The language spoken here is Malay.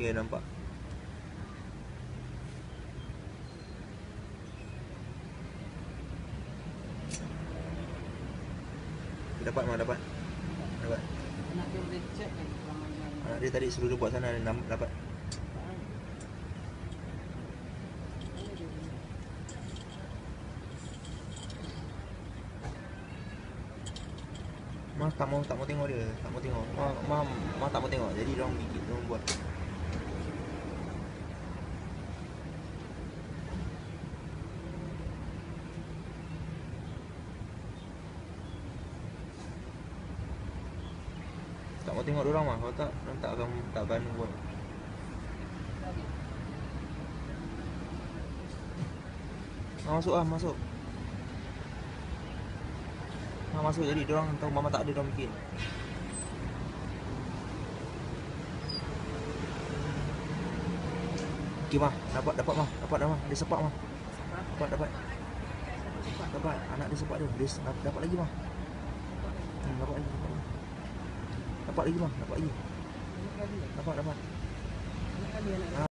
Okay, nampak. Dapat mah, dapat. Anak dia boleh check kan ramai-ramai. Anak dia tadi suruh dia buat sana, dapat. Mah tak mau tengok dia, tak mau tengok. Mah tak mau tengok. Jadi dia orang buat. Tak mau tengok dia orang mah. Kalau tak, tak akan buat. Masuk. Masuk, jadi dia orang tahu mama tak ada, dia orang bikin. Okey mah, dapat mah. Dia sepak mah. Dapat. Anak dia sepak dia. Dia dapat lagi mah. Dapat lagi. Dapat lagi mah, dapat lagi. Dapat.